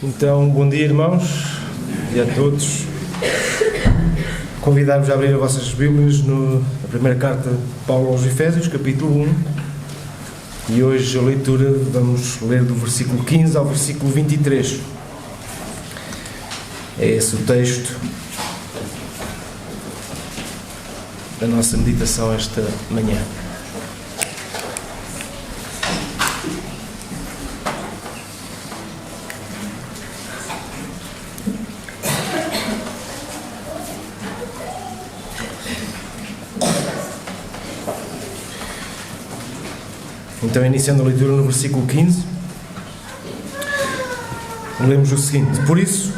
Então, bom dia, irmãos, e a todos. Convidar-vos a abrir as vossas Bíblias na primeira carta de Paulo aos Efésios, capítulo 1. E hoje a leitura vamos ler do versículo 15 ao versículo 23. É esse o texto da nossa meditação esta manhã. Então, iniciando a leitura no versículo 15, lemos o seguinte: Por isso,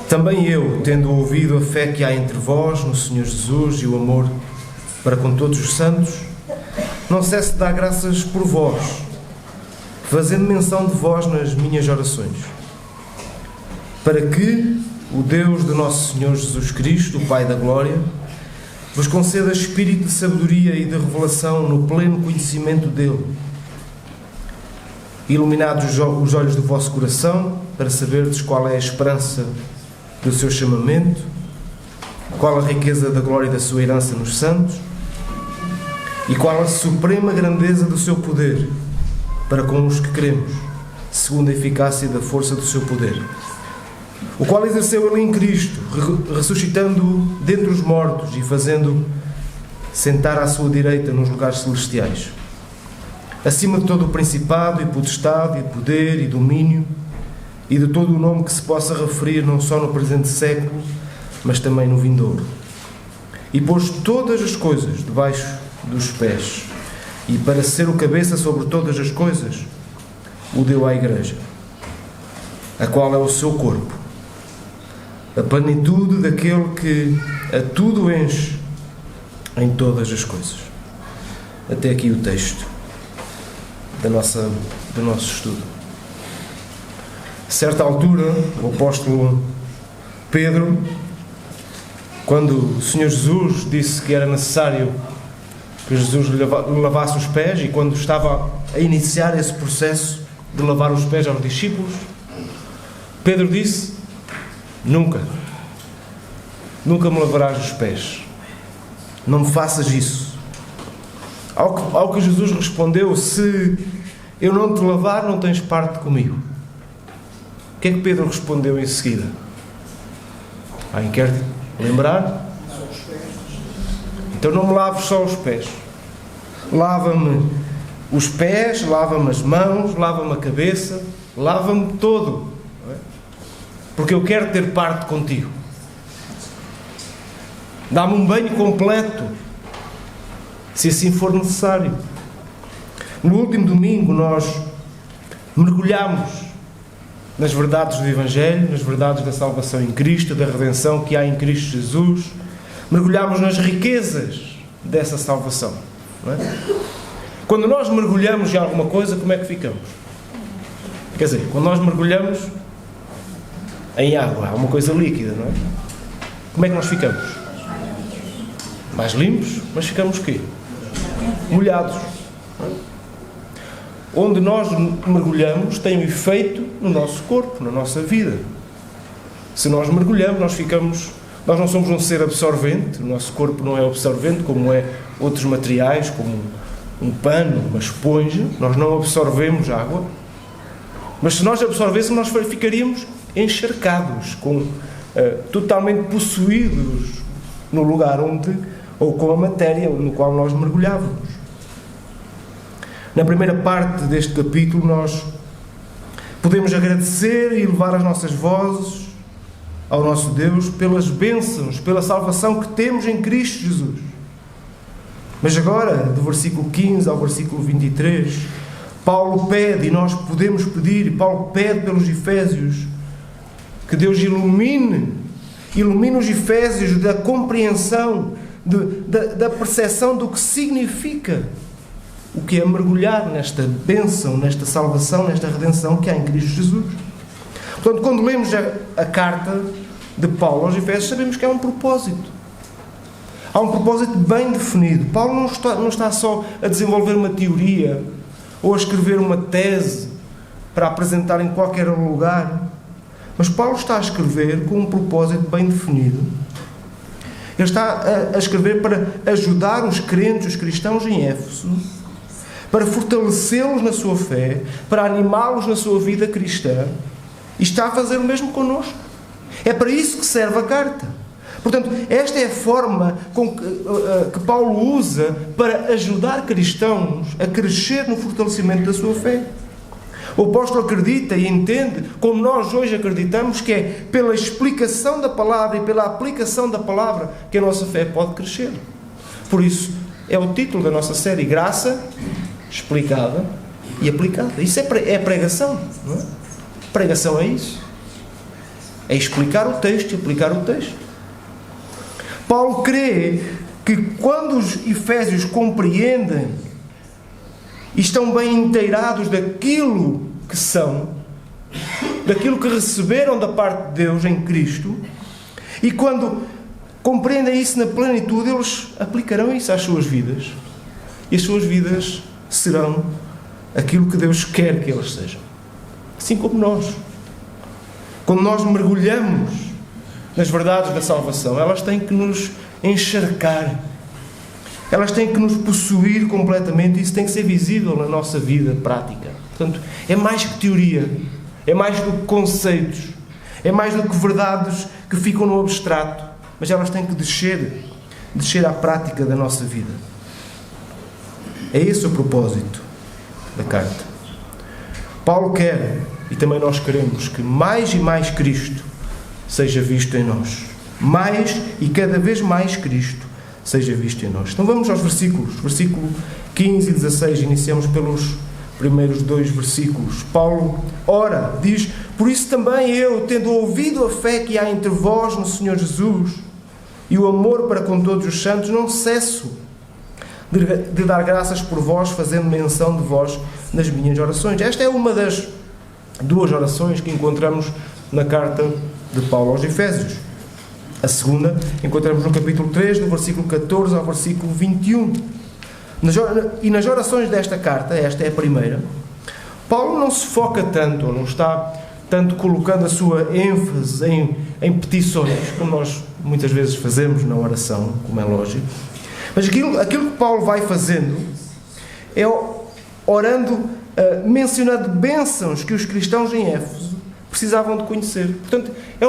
também eu, tendo ouvido a fé que há entre vós no Senhor Jesus e o amor para com todos os santos, não cesso de dar graças por vós, fazendo menção de vós nas minhas orações, para que o Deus de nosso Senhor Jesus Cristo, o Pai da Glória, vos conceda espírito de sabedoria e de revelação no pleno conhecimento dele, iluminados os olhos do vosso coração, para saberdes qual é a esperança do seu chamamento, qual a riqueza da glória da sua herança nos santos, e qual a suprema grandeza do seu poder, para com os que cremos, segundo a eficácia da força do seu poder, o qual exerceu ele em Cristo, ressuscitando-o dentre os mortos e fazendo sentar à sua direita nos lugares celestiais, acima de todo o principado e potestade e poder e domínio e de todo o nome que se possa referir não só no presente século, mas também no vindouro. E pôs todas as coisas debaixo dos pés, e para ser o cabeça sobre todas as coisas, o deu à Igreja, a qual é o seu corpo, a plenitude daquele que a tudo enche em todas as coisas. Até aqui o texto do nosso estudo. A certa altura, o apóstolo Pedro, quando o Senhor Jesus disse que era necessário que Jesus lhe lavasse os pés, e quando estava a iniciar esse processo de lavar os pés aos discípulos, Pedro disse: Nunca me lavarás os pés. Não me faças isso. Ao que Jesus respondeu: Se eu não te lavar, não tens parte comigo. O que é que Pedro respondeu em seguida? Quer lembrar? Então não me laves só os pés. Lava-me os pés, lava-me as mãos, lava-me a cabeça, lava-me todo. Porque eu quero ter parte contigo. Dá-me um banho completo, se assim for necessário. No último domingo nós mergulhamos nas verdades do Evangelho, nas verdades da salvação em Cristo, da redenção que há em Cristo Jesus. Mergulhamos nas riquezas dessa salvação. Não é? Quando nós mergulhamos em alguma coisa, como é que ficamos? Quer dizer, quando nós mergulhamos em água, há uma coisa líquida, não é? Como é que nós ficamos? Mais limpos, mas ficamos o quê? Molhados. Onde nós mergulhamos tem um efeito no nosso corpo, na nossa vida. Se nós mergulhamos, nós não somos um ser absorvente, o nosso corpo não é absorvente como é outros materiais, como um pano, uma esponja. Nós não absorvemos água, mas se nós absorvêssemos, nós ficaríamos encharcados, totalmente possuídos no lugar ou com a matéria no qual nós mergulhávamos. Na primeira parte deste capítulo nós podemos agradecer e elevar as nossas vozes ao nosso Deus pelas bênçãos, pela salvação que temos em Cristo Jesus. Mas agora, do versículo 15 ao versículo 23, Paulo pede, e nós podemos pedir, e Paulo pede pelos Efésios, que Deus ilumine os Efésios da compreensão, da percepção do que significa o que é mergulhar nesta bênção, nesta salvação, nesta redenção que há em Cristo Jesus. Portanto, quando lemos a carta de Paulo aos Efésios, sabemos que há um propósito. Há um propósito bem definido. Paulo não está só a desenvolver uma teoria ou a escrever uma tese para apresentar em qualquer lugar. Mas Paulo está a escrever com um propósito bem definido. Ele está a escrever para ajudar os crentes, os cristãos em Éfeso, para fortalecê-los na sua fé, para animá-los na sua vida cristã, e está a fazer o mesmo connosco. É para isso que serve a carta. Portanto, esta é a forma que Paulo usa para ajudar cristãos a crescer no fortalecimento da sua fé. O apóstolo acredita e entende, como nós hoje acreditamos, que é pela explicação da palavra e pela aplicação da palavra que a nossa fé pode crescer. Por isso, é o título da nossa série: Graça Explicada e Aplicada. Isso é pregação, não é? Pregação é isso. É explicar o texto e aplicar o texto. Paulo crê que quando os efésios compreendem e estão bem inteirados daquilo que são, daquilo que receberam da parte de Deus em Cristo, e quando compreendem isso na plenitude, eles aplicarão isso às suas vidas. E as suas vidas serão aquilo que Deus quer que elas sejam. Assim como nós. Quando nós mergulhamos nas verdades da salvação, elas têm que nos encharcar. Elas têm que nos possuir completamente, e isso tem que ser visível na nossa vida prática. Portanto, é mais que teoria, é mais do que conceitos, é mais do que verdades que ficam no abstrato, mas elas têm que descer à prática da nossa vida. É esse o propósito da carta. Paulo quer, e também nós queremos, que mais e mais Cristo seja visto em nós. Mais e cada vez mais Cristo seja visto em nós. Então vamos aos versículos. Versículo 15 e 16. Iniciamos pelos primeiros 2 versículos. Paulo ora, diz: por isso também eu, tendo ouvido a fé que há entre vós no Senhor Jesus e o amor para com todos os santos, não cesso de dar graças por vós, fazendo menção de vós nas minhas orações. Esta é uma das 2 orações que encontramos na carta de Paulo aos Efésios. A segunda encontramos no capítulo 3, do versículo 14 ao versículo 21. E nas orações desta carta, esta é a primeira, Paulo não se foca tanto, ou não está tanto colocando a sua ênfase em petições, como nós muitas vezes fazemos na oração, como é lógico. Mas aquilo que Paulo vai fazendo é orando, mencionando bênçãos que os cristãos em Éfeso precisavam de conhecer. Portanto, é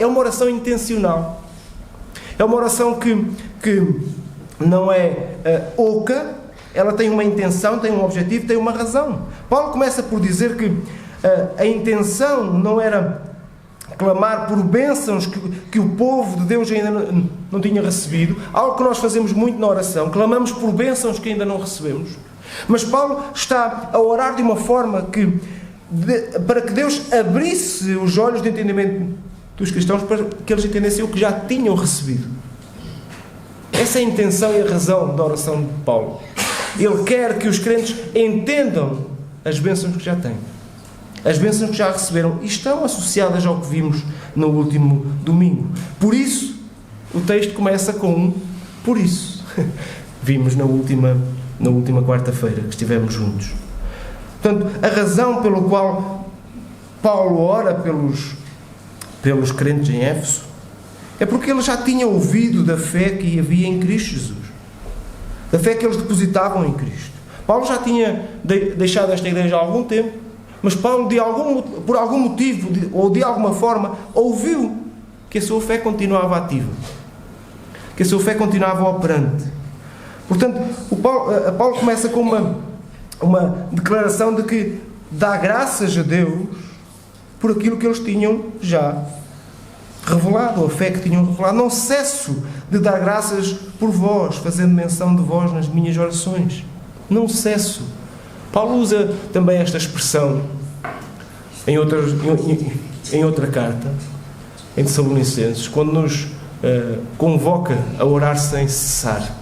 uma oração intencional. É uma oração que não é oca, ela tem uma intenção, tem um objetivo, tem uma razão. Paulo começa por dizer que a intenção não era clamar por bênçãos que o povo de Deus ainda não tinha recebido, algo que nós fazemos muito na oração, clamamos por bênçãos que ainda não recebemos. Mas Paulo está a orar de uma forma para que Deus abrisse os olhos de entendimento dos cristãos, para que eles entendessem o que já tinham recebido. Essa é a intenção e a razão da oração de Paulo. Ele quer que os crentes entendam as bênçãos que já têm, as bênçãos que já receberam, e estão associadas ao que vimos no último domingo. Por isso, o texto começa com um por isso. Vimos na última quarta-feira que estivemos juntos. Portanto, a razão pela qual Paulo ora pelos crentes em Éfeso é porque ele já tinha ouvido da fé que havia em Cristo Jesus, da fé que eles depositavam em Cristo. Paulo já tinha deixado esta igreja há algum tempo, mas Paulo, por algum motivo ou de alguma forma, ouviu que a sua fé continuava ativa, que a sua fé continuava operante. Portanto, Paulo começa com uma declaração de que dá graças a Deus por aquilo que eles tinham já revelado, a fé que tinham revelado. Não cesso de dar graças por vós, fazendo menção de vós nas minhas orações. Não cesso. Paulo usa também esta expressão em outra carta, em Tessalonicenses, quando nos convoca a orar sem cessar.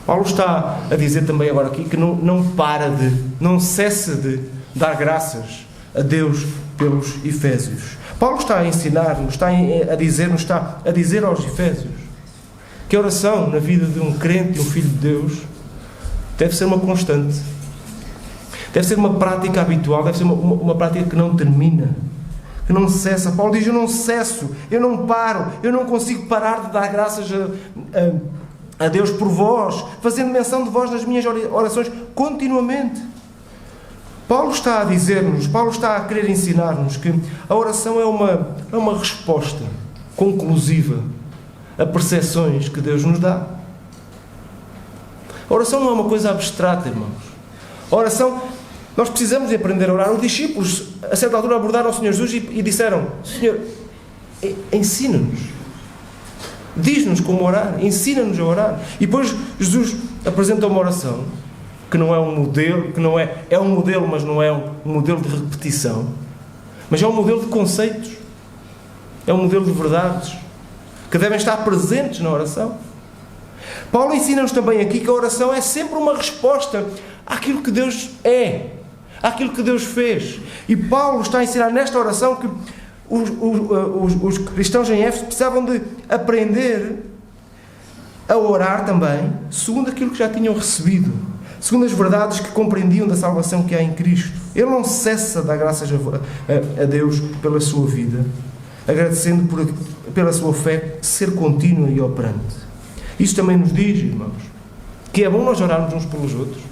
Paulo está a dizer também agora aqui que não cessa de dar graças a Deus pelos Efésios. Paulo está a ensinar-nos, está a dizer aos Efésios que a oração na vida de um crente e um filho de Deus deve ser uma constante. Deve ser uma prática habitual, deve ser uma prática que não termina, que não cessa. Paulo diz: eu não cesso, eu não paro, eu não consigo parar de dar graças a Deus por vós, fazendo menção de vós nas minhas orações continuamente. Paulo está a dizer-nos, Paulo está a querer ensinar-nos que a oração é uma resposta conclusiva a percepções que Deus nos dá. A oração não é uma coisa abstrata, irmãos. A oração, nós precisamos de aprender a orar. Os discípulos, a certa altura, abordaram o Senhor Jesus e disseram: Senhor, ensina-nos. Diz-nos como orar, ensina-nos a orar. E depois Jesus apresenta uma oração que não é um modelo, é um modelo, mas não é um modelo de repetição, mas é um modelo de conceitos, é um modelo de verdades que devem estar presentes na oração. Paulo ensina-nos também aqui que a oração é sempre uma resposta àquilo que Deus é, àquilo que Deus fez. E Paulo está a ensinar nesta oração que os cristãos em Éfeso precisavam de aprender a orar também segundo aquilo que já tinham recebido, segundo as verdades que compreendiam da salvação que há em Cristo. Ele não cessa de dar graças a Deus pela sua vida, agradecendo pela sua fé ser contínua e operante. Isto também nos diz, irmãos, que é bom nós orarmos uns pelos outros,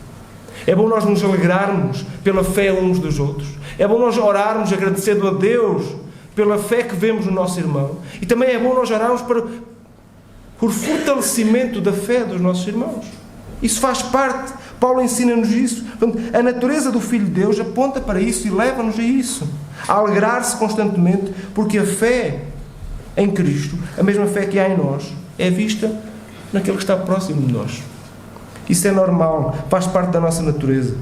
é bom nós nos alegrarmos pela fé uns dos outros, é bom nós orarmos agradecendo a Deus pela fé que vemos no nosso irmão, e também é bom nós orarmos por fortalecimento da fé dos nossos irmãos. Isso faz parte. Paulo ensina-nos isso. A natureza do Filho de Deus aponta para isso e leva-nos a isso, a alegrar-se constantemente, porque a fé em Cristo, a mesma fé que há em nós, é vista naquele que está próximo de nós. Isso é normal, faz parte da nossa natureza.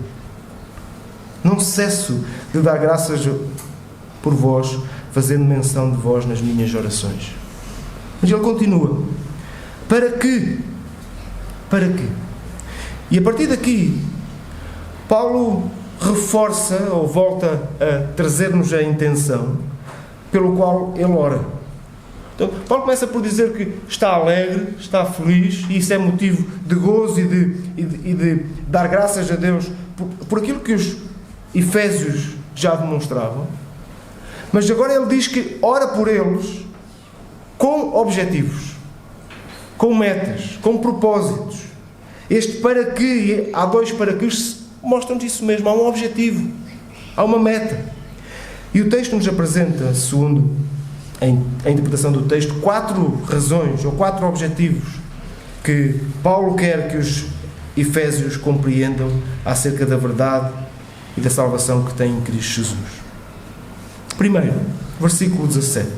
Não cesso de dar graças por vós, fazendo menção de vós nas minhas orações. Mas ele continua: para quê? E a partir daqui, Paulo reforça ou volta a trazer-nos a intenção pelo qual ele ora. Então, Paulo começa por dizer que está alegre, está feliz, e isso é motivo de gozo e de dar graças a Deus por aquilo que os Efésios já demonstravam. Mas agora ele diz que ora por eles com objetivos, com metas, com propósitos. Este para que, há dois para que mostram-nos isso mesmo, há um objetivo, há uma meta. E o texto nos apresenta, segundo a interpretação do texto, 4 razões ou 4 objetivos que Paulo quer que os Efésios compreendam acerca da verdade e da salvação que tem em Cristo Jesus. Primeiro, versículo 17: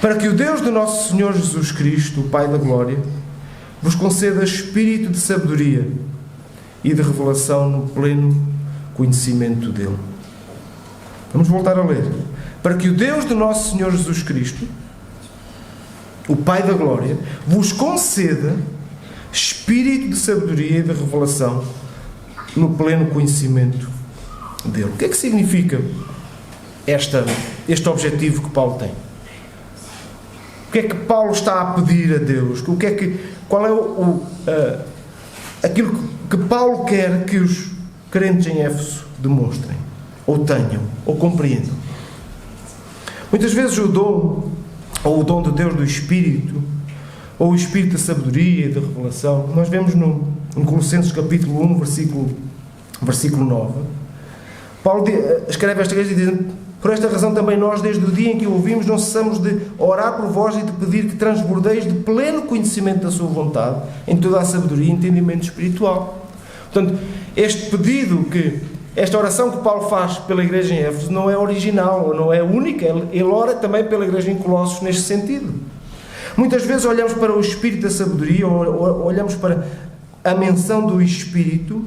para que o Deus do nosso Senhor Jesus Cristo, o Pai da Glória, vos conceda espírito de sabedoria e de revelação no pleno conhecimento dele. Vamos voltar a ler. Para que o Deus do nosso Senhor Jesus Cristo, o Pai da Glória, vos conceda espírito de sabedoria e de revelação no pleno conhecimento dele. O que é que significa este objetivo que Paulo tem? O que é que Paulo está a pedir a Deus? Qual é aquilo que Paulo quer que os crentes em Éfeso demonstrem, ou tenham, ou compreendam? Muitas vezes o dom de Deus do Espírito, ou o Espírito da sabedoria e da revelação, nós vemos em Colossenses capítulo 1, versículo 9, Paulo escreve esta coisa e diz: por esta razão também nós, desde o dia em que o ouvimos, não cessamos de orar por vós e de pedir que transbordeis de pleno conhecimento da sua vontade, em toda a sabedoria e entendimento espiritual. Portanto, esta oração que Paulo faz pela igreja em Éfeso não é original, ou não é única, ele ora também pela igreja em Colossos neste sentido. Muitas vezes olhamos para o Espírito da sabedoria, ou olhamos para a menção do Espírito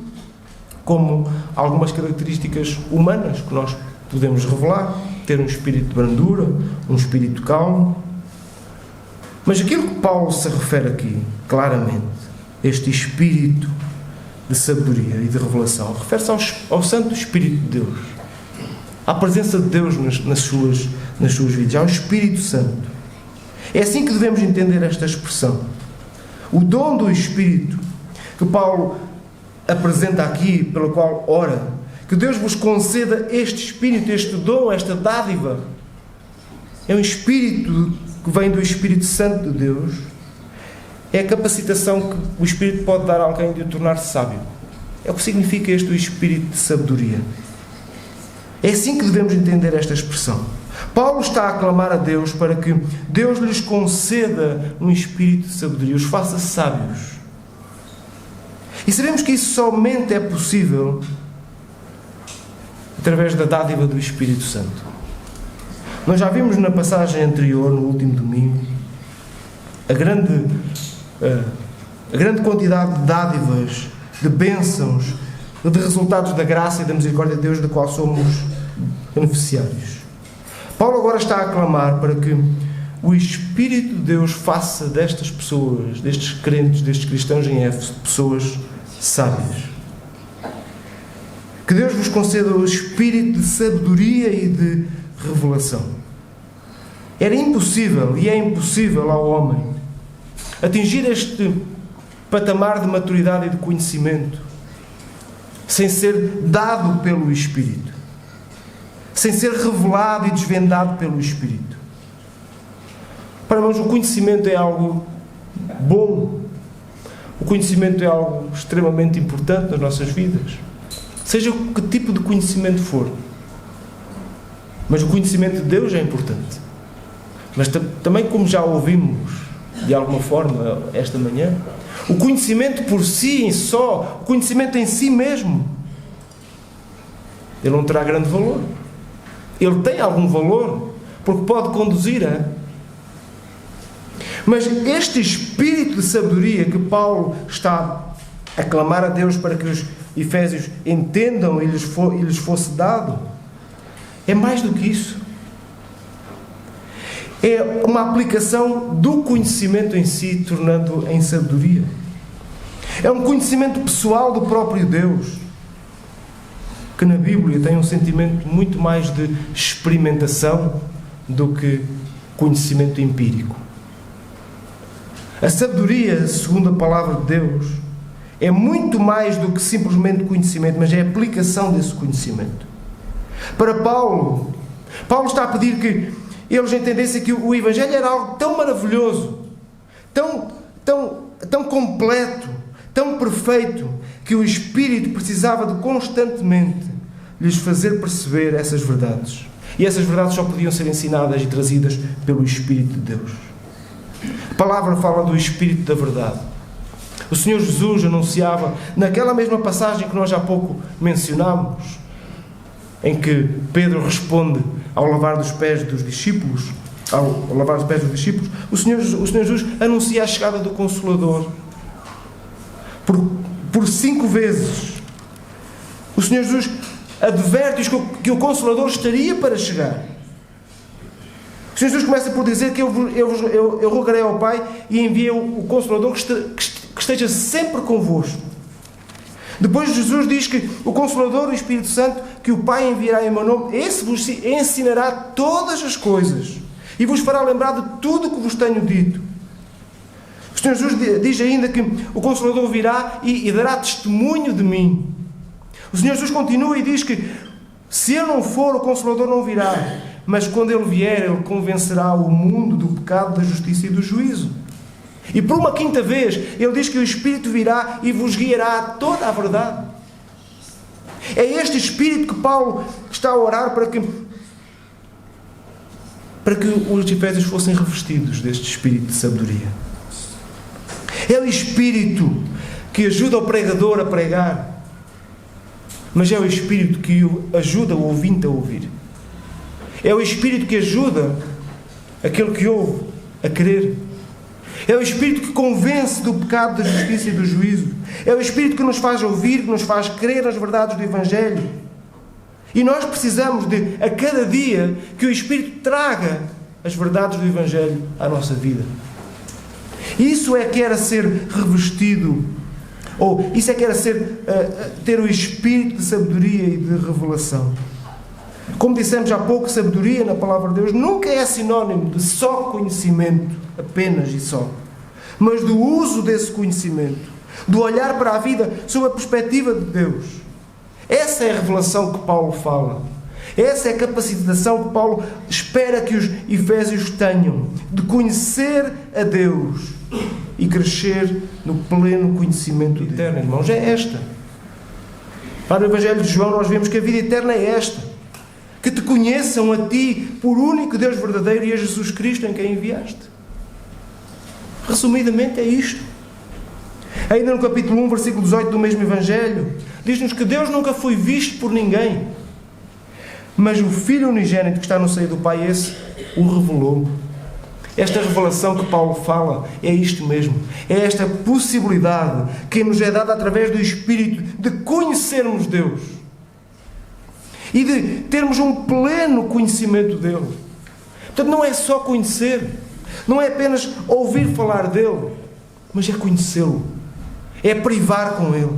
como algumas características humanas que nós podemos revelar, ter um espírito de brandura, um espírito calmo. Mas aquilo que Paulo se refere aqui, claramente, este espírito de sabedoria e de revelação, refere-se ao Santo Espírito de Deus, à presença de Deus nas suas vidas, ao Espírito Santo. É assim que devemos entender esta expressão. O dom do Espírito que Paulo apresenta aqui, pelo qual ora, que Deus vos conceda este Espírito, este dom, esta dádiva. É um Espírito que vem do Espírito Santo de Deus. É a capacitação que o Espírito pode dar a alguém de o tornar sábio. É o que significa este o Espírito de sabedoria. É assim que devemos entender esta expressão. Paulo está a clamar a Deus para que Deus lhes conceda um Espírito de sabedoria, os faça sábios. E sabemos que isso somente é possível através da dádiva do Espírito Santo. Nós já vimos na passagem anterior, no último domingo, a grande quantidade de dádivas, de bênçãos, de resultados da graça e da misericórdia de Deus, da qual somos beneficiários. Paulo agora está a clamar para que o Espírito de Deus faça destas pessoas, destes crentes, destes cristãos em Éfeso, pessoas sábias. Que Deus vos conceda o Espírito de sabedoria e de revelação. Era impossível, e é impossível ao homem, atingir este patamar de maturidade e de conhecimento sem ser dado pelo Espírito, sem ser revelado e desvendado pelo Espírito. Para nós, o conhecimento é algo bom, o conhecimento é algo extremamente importante nas nossas vidas, seja que tipo de conhecimento for. Mas o conhecimento de Deus é importante. Mas também, como já ouvimos de alguma forma esta manhã, o conhecimento por si só, o conhecimento em si mesmo, ele não terá grande valor. Ele tem algum valor, porque pode conduzir a... Mas este espírito de sabedoria que Paulo está a clamar a Deus para que os efésios entendam e lhes fosse dado, é mais do que isso. É uma aplicação do conhecimento em si, tornando em sabedoria. É um conhecimento pessoal do próprio Deus, que na Bíblia tem um sentimento muito mais de experimentação do que conhecimento empírico. A sabedoria, segundo a palavra de Deus, é muito mais do que simplesmente conhecimento, mas é a aplicação desse conhecimento. Para Paulo está a pedir que eles entendessem que o Evangelho era algo tão maravilhoso, tão completo, tão perfeito, que o Espírito precisava de constantemente lhes fazer perceber essas verdades. E essas verdades só podiam ser ensinadas e trazidas pelo Espírito de Deus. A palavra fala do Espírito da verdade. O Senhor Jesus anunciava, naquela mesma passagem que nós há pouco mencionámos, em que Pedro responde ao lavar os pés dos discípulos, o Senhor Jesus anuncia a chegada do Consolador. Por 5 vezes. O Senhor Jesus adverte-os que o Consolador estaria para chegar. O Senhor Jesus começa por dizer que eu rogarei ao Pai e enviei o Consolador que esteja sempre convosco. Depois Jesus diz que o Consolador, o Espírito Santo, que o Pai enviará em meu nome, esse vos ensinará todas as coisas e vos fará lembrar de tudo o que vos tenho dito. O Senhor Jesus diz ainda que o Consolador virá e dará testemunho de mim. O Senhor Jesus continua e diz que se eu não for, o Consolador não virá, mas quando Ele vier, Ele convencerá o mundo do pecado, da justiça e do juízo. E por uma 5ª vez, Ele diz que o Espírito virá e vos guiará a toda a verdade. É este Espírito que Paulo está a orar para que os efésios fossem revestidos deste Espírito de sabedoria. É o Espírito que ajuda o pregador a pregar, mas é o Espírito que ajuda o ouvinte a ouvir. É o Espírito que ajuda aquele que ouve a crer. É o Espírito que convence do pecado, da justiça e do juízo. É o Espírito que nos faz ouvir, que nos faz crer nas verdades do Evangelho. E nós precisamos de, a cada dia, que o Espírito traga as verdades do Evangelho à nossa vida. Isso é que era ser revestido, ou isso é que era ter o Espírito de sabedoria e de revelação. Como dissemos há pouco, sabedoria na palavra de Deus nunca é sinónimo de só conhecimento, apenas e só, mas do uso desse conhecimento, do olhar para a vida sob a perspectiva de Deus. Essa é a revelação que Paulo fala. Essa é a capacitação que Paulo espera que os efésios tenham, de conhecer a Deus e crescer no pleno conhecimento eterno. Irmãos, é esta. Lá no Evangelho de João nós vemos que a vida eterna é esta: que te conheçam a ti, por único Deus verdadeiro, e a Jesus Cristo em quem enviaste. Resumidamente é isto. Ainda no capítulo 1, versículo 18 do mesmo Evangelho, diz-nos que Deus nunca foi visto por ninguém, mas o Filho unigênito que está no seio do Pai, esse o revelou. Esta revelação que Paulo fala é isto mesmo. É esta possibilidade que nos é dada através do Espírito de conhecermos Deus e de termos um pleno conhecimento dele. Portanto, não é só conhecer, não é apenas ouvir falar dele, mas é conhecê-lo, é privar com ele.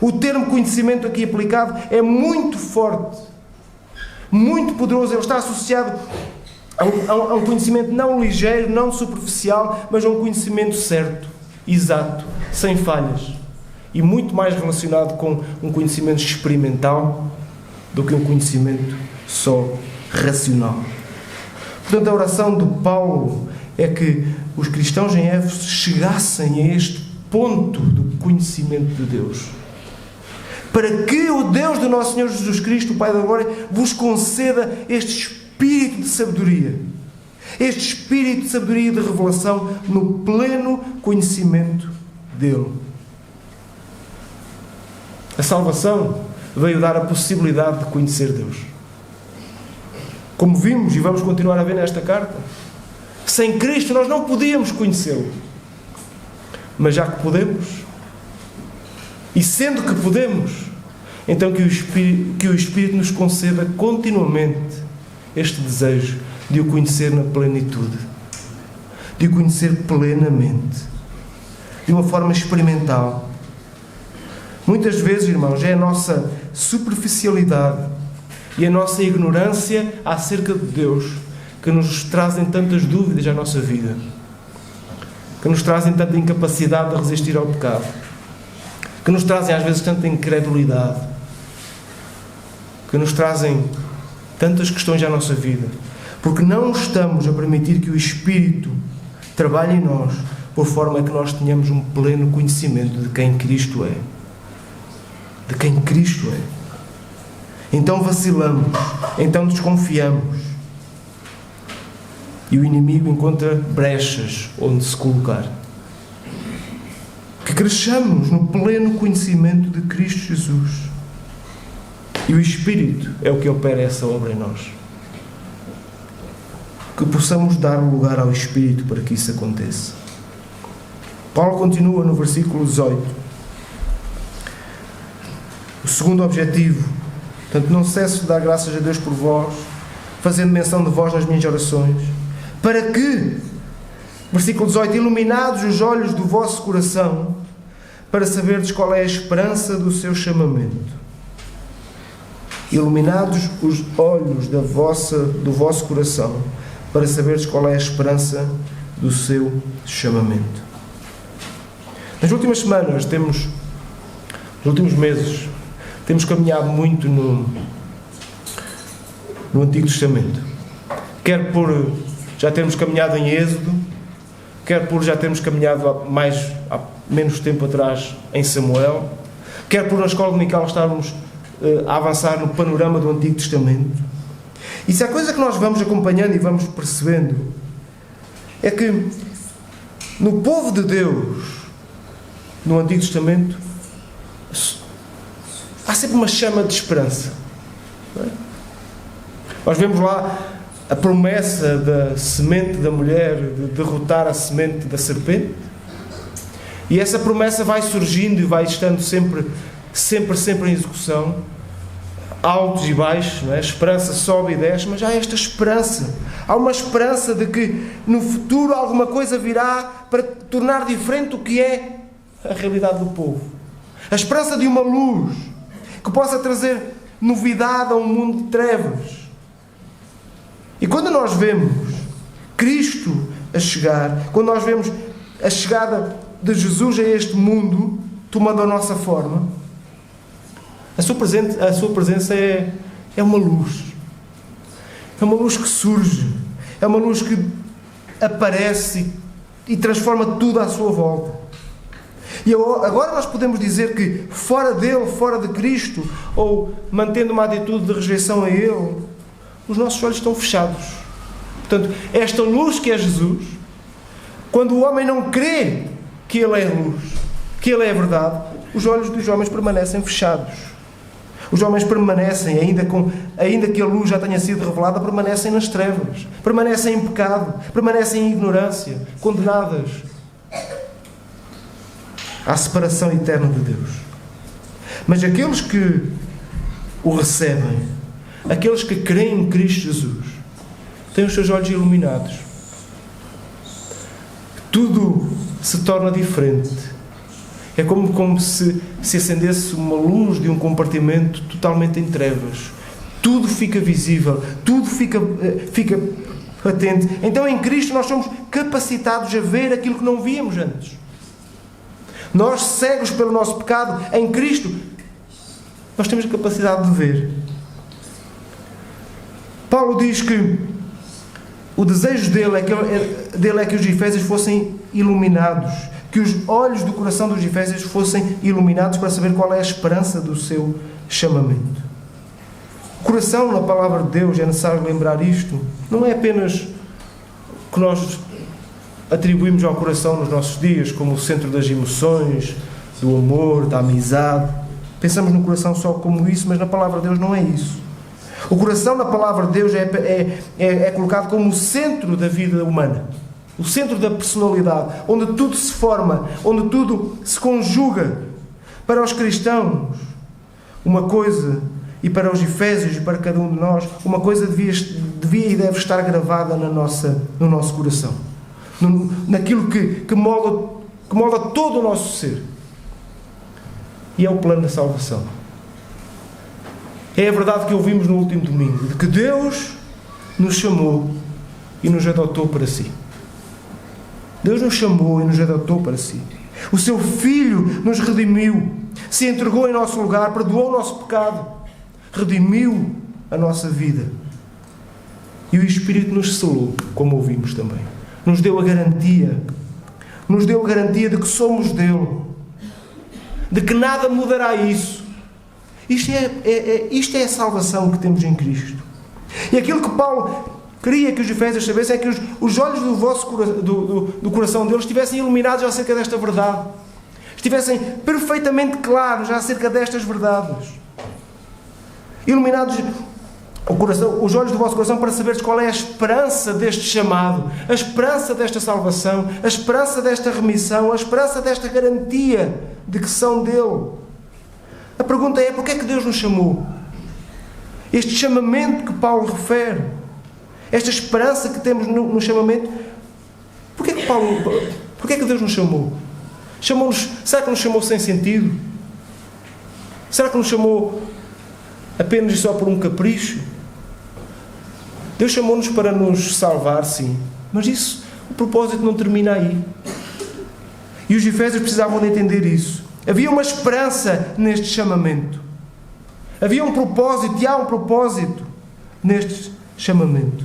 O termo conhecimento aqui aplicado é muito forte, muito poderoso. Ele está associado a um conhecimento não ligeiro, não superficial, mas a um conhecimento certo, exato, sem falhas, e muito mais relacionado com um conhecimento experimental do que um conhecimento só racional. Portanto, a oração de Paulo é que os cristãos em Éfeso chegassem a este ponto do conhecimento de Deus, para que o Deus do nosso Senhor Jesus Cristo, o Pai da Glória, vos conceda este espírito de sabedoria, este espírito de sabedoria e de revelação no pleno conhecimento dele. A salvação veio dar a possibilidade de conhecer Deus. Como vimos e vamos continuar a ver nesta carta, sem Cristo nós não podíamos conhecê-lo. Mas já que podemos, e sendo que podemos, então que o Espírito nos conceda continuamente este desejo de o conhecer na plenitude, de o conhecer plenamente, de uma forma experimental. Muitas vezes, irmãos, é a nossa superficialidade e a nossa ignorância acerca de Deus que nos trazem tantas dúvidas à nossa vida, que nos trazem tanta incapacidade de resistir ao pecado, que nos trazem às vezes tanta incredulidade, que nos trazem tantas questões à nossa vida, porque não estamos a permitir que o Espírito trabalhe em nós por forma a que nós tenhamos um pleno conhecimento de quem Cristo é. De quem Cristo é. Então vacilamos, então desconfiamos, e o inimigo encontra brechas onde se colocar. Que cresçamos no pleno conhecimento de Cristo Jesus. E o Espírito é o que opera essa obra em nós. Que possamos dar lugar ao Espírito para que isso aconteça. Paulo continua no versículo 18. O segundo objetivo: portanto, não cesso de dar graças a Deus por vós, fazendo menção de vós nas minhas orações, para que, versículo 18, iluminados os olhos do vosso coração, para saberdes qual é a esperança do seu chamamento. Iluminados os olhos do vosso coração, para saberdes qual é a esperança do seu chamamento. Nas últimas semanas, nos últimos meses, temos caminhado muito no Antigo Testamento. Quer por já termos caminhado em Êxodo, quer por já termos caminhado há menos tempo atrás em Samuel, quer por na escola dominical estarmos a avançar no panorama do Antigo Testamento. E se a coisa que nós vamos acompanhando e vamos percebendo é que no povo de Deus, no Antigo Testamento, há sempre uma chama de esperança. Não é? Nós vemos lá a promessa da semente da mulher de derrotar a semente da serpente, e essa promessa vai surgindo e vai estando sempre em execução, altos e baixos, não é? A esperança sobe e desce, mas há esta esperança. Há uma esperança de que no futuro alguma coisa virá para tornar diferente o que é a realidade do povo. A esperança de uma luz que possa trazer novidade a um mundo de trevas. E quando nós vemos Cristo a chegar, quando nós vemos a chegada de Jesus a este mundo, tomando a nossa forma, A sua presença é uma luz. É uma luz que surge. É uma luz que aparece e transforma tudo à sua volta. E agora nós podemos dizer que fora dele, fora de Cristo, ou mantendo uma atitude de rejeição a Ele, os nossos olhos estão fechados. Portanto, esta luz que é Jesus, quando o homem não crê que Ele é luz, que Ele é verdade, os olhos dos homens permanecem fechados. Os homens permanecem, ainda que a luz já tenha sido revelada, permanecem nas trevas, permanecem em pecado, permanecem em ignorância, condenadas à separação eterna de Deus. Mas aqueles que o recebem, aqueles que creem em Cristo Jesus, têm os seus olhos iluminados. Tudo se torna diferente. É como se acendesse uma luz de um compartimento totalmente em trevas. Tudo fica visível, tudo fica patente. Então em Cristo nós somos capacitados a ver aquilo que não víamos antes. Nós, cegos pelo nosso pecado, em Cristo, nós temos a capacidade de ver. Paulo diz que o desejo dele é que os efésios fossem iluminados, que os olhos do coração dos efésios fossem iluminados para saber qual é a esperança do seu chamamento. O coração, na palavra de Deus, é necessário lembrar isto, não é apenas que nós atribuímos ao coração nos nossos dias como o centro das emoções, do amor, da amizade. Pensamos no coração só como isso, mas na palavra de Deus não é isso. O coração, na palavra de Deus, é colocado como o centro da vida humana, o centro da personalidade, onde tudo se forma, onde tudo se conjuga. Para os cristãos, uma coisa, e para os efésios e para cada um de nós, uma coisa devia e deve estar gravada no nosso coração, naquilo que molda todo o nosso ser. E é o plano da salvação. É a verdade que ouvimos no último domingo, de que Deus nos chamou e nos adotou para si. Deus nos chamou e nos adotou para si. O seu Filho nos redimiu, se entregou em nosso lugar, perdoou o nosso pecado, redimiu a nossa vida. E o Espírito nos selou, como ouvimos também. Nos deu a garantia de que somos dele, de que nada mudará isso. Isto é a salvação que temos em Cristo. E aquilo que Paulo queria que os efésios sabessem é que os olhos do coração deles estivessem iluminados acerca desta verdade, estivessem perfeitamente claros acerca destas verdades. Iluminados os olhos do vosso coração para saberes qual é a esperança deste chamado, a esperança desta salvação, a esperança desta remissão, a esperança desta garantia de que são dele. A pergunta é: porquê é que Deus nos chamou? Este chamamento que Paulo refere, esta esperança que temos no chamamento, porquê é que Deus nos chamou? Será que nos chamou sem sentido? Será que nos chamou apenas e só por um capricho? Deus chamou-nos para nos salvar, sim, mas o propósito não termina aí. E os efésios precisavam de entender isso. Havia uma esperança neste chamamento. Havia um propósito, e há um propósito neste chamamento.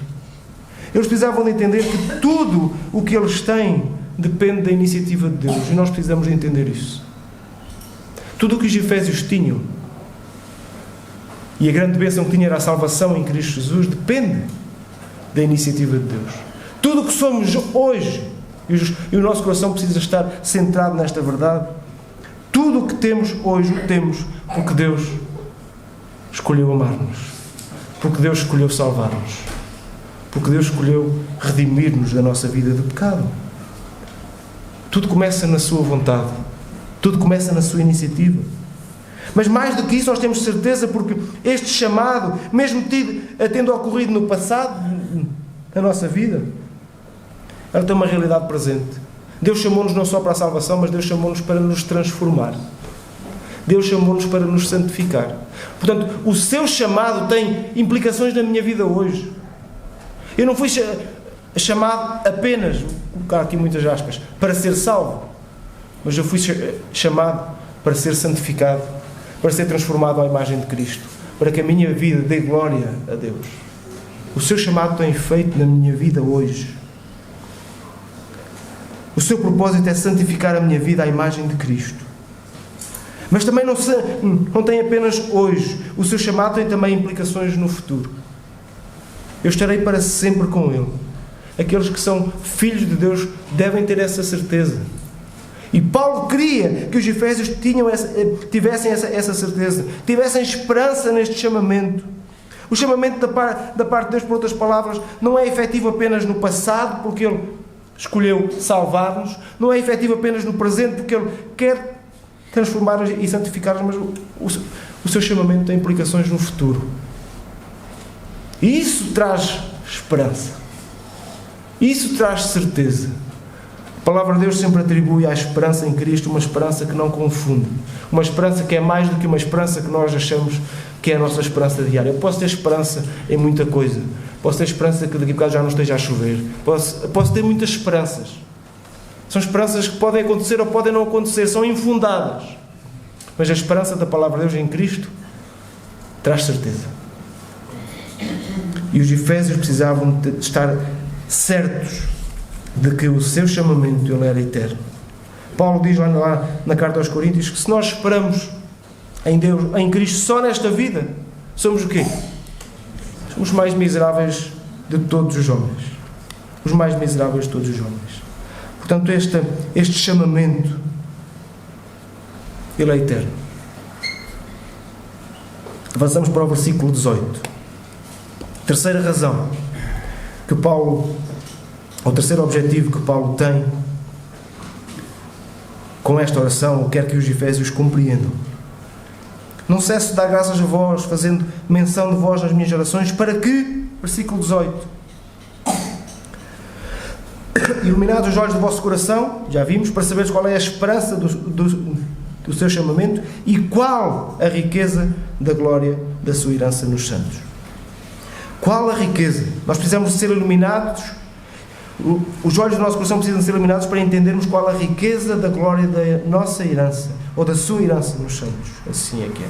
Eles precisavam de entender que tudo o que eles têm depende da iniciativa de Deus. E nós precisamos de entender isso. Tudo o que os efésios tinham, e a grande bênção que tinha era a salvação em Cristo Jesus, depende da iniciativa de Deus. Tudo o que somos hoje, e o nosso coração precisa estar centrado nesta verdade, tudo o que temos hoje o temos porque Deus escolheu amar-nos, porque Deus escolheu salvar-nos, porque Deus escolheu redimir-nos da nossa vida de pecado. Tudo começa na sua vontade, tudo começa na sua iniciativa. Mas mais do que isso, nós temos certeza, porque este chamado, mesmo tendo ocorrido no passado da nossa vida, ela tem uma realidade presente. Deus chamou-nos não só para a salvação, mas Deus chamou-nos para nos transformar. Deus chamou-nos para nos santificar. Portanto, o seu chamado tem implicações na minha vida hoje. Eu não fui chamado apenas, vou colocar aqui muitas aspas, para ser salvo, mas eu fui chamado para ser santificado, para ser transformado à imagem de Cristo, para que a minha vida dê glória a Deus. O seu chamado tem efeito na minha vida hoje. O seu propósito é santificar a minha vida à imagem de Cristo. Mas também não tem apenas hoje. O seu chamado tem também implicações no futuro. Eu estarei para sempre com Ele. Aqueles que são filhos de Deus devem ter essa certeza. E Paulo queria que os efésios tivessem essa certeza, tivessem esperança neste chamamento. O chamamento da parte de Deus, por outras palavras, não é efetivo apenas no passado, porque Ele escolheu salvar-nos, não é efetivo apenas no presente, porque Ele quer transformar-nos e santificar-nos, mas o seu chamamento tem implicações no futuro. E isso traz esperança. Isso traz certeza. A palavra de Deus sempre atribui à esperança em Cristo uma esperança que não confunde. Uma esperança que é mais do que uma esperança que nós achamos que é a nossa esperança diária. Eu posso ter esperança em muita coisa. Posso ter esperança que daqui a bocado já não esteja a chover. Posso ter muitas esperanças. São esperanças que podem acontecer ou podem não acontecer. São infundadas. Mas a esperança da palavra de Deus em Cristo traz certeza. E os efésios precisavam de estar certos de que o seu chamamento ele era eterno. Paulo diz lá na carta aos Coríntios que se nós esperamos em Deus, em Cristo, só nesta vida, somos o quê? Somos os mais miseráveis de todos os homens. Os mais miseráveis de todos os homens. Portanto, este chamamento ele é eterno. Avançamos para o versículo 18. Terceira razão que Paulo, o terceiro objetivo que Paulo tem com esta oração, quer que os efésios compreendam. Não cesso de dar graças a vós, fazendo menção de vós nas minhas orações, para que, versículo 18, iluminados os olhos do vosso coração, já vimos, para saberes qual é a esperança do seu chamamento e qual a riqueza da glória da sua herança nos santos. Qual a riqueza? Nós precisamos de ser iluminados, os olhos do nosso coração precisam ser iluminados para entendermos qual a riqueza da glória da nossa herança, ou da sua herança nos santos. Assim é que é.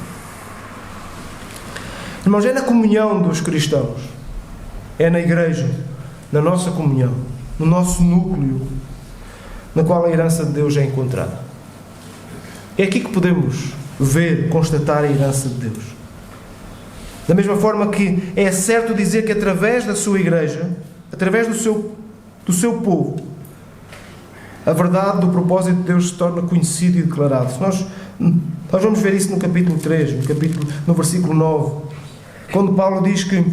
Irmãos, é na comunhão dos cristãos, é na igreja, na nossa comunhão, no nosso núcleo, na qual a herança de Deus é encontrada. É aqui que podemos ver, constatar a herança de Deus. Da mesma forma que é certo dizer que através da sua igreja, através do seu povo, a verdade do propósito de Deus se torna conhecido e declarado. Nós vamos ver isso no capítulo 3, no versículo 9, quando Paulo diz que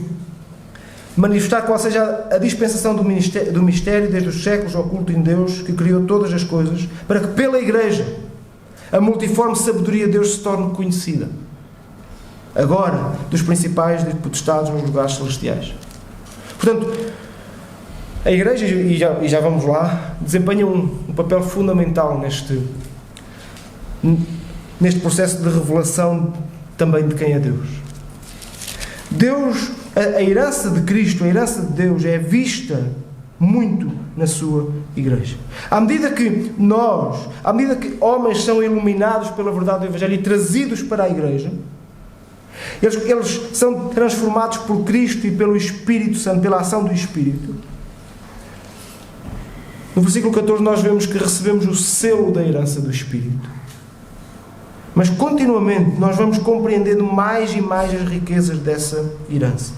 manifestar qual seja a dispensação do mistério desde os séculos oculto em Deus, que criou todas as coisas, para que pela igreja a multiforme sabedoria de Deus se torne conhecida, agora dos principais potestados nos lugares celestiais. Portanto, a igreja, e já vamos lá, desempenha um papel fundamental neste processo de revelação também de quem é Deus. Deus, a herança de Cristo, a herança de Deus é vista muito na sua igreja. À medida que homens são iluminados pela verdade do Evangelho e trazidos para a igreja, eles são transformados por Cristo e pelo Espírito Santo, pela ação do Espírito. No versículo 14 nós vemos que recebemos o selo da herança do Espírito. Mas continuamente nós vamos compreendendo mais e mais as riquezas dessa herança.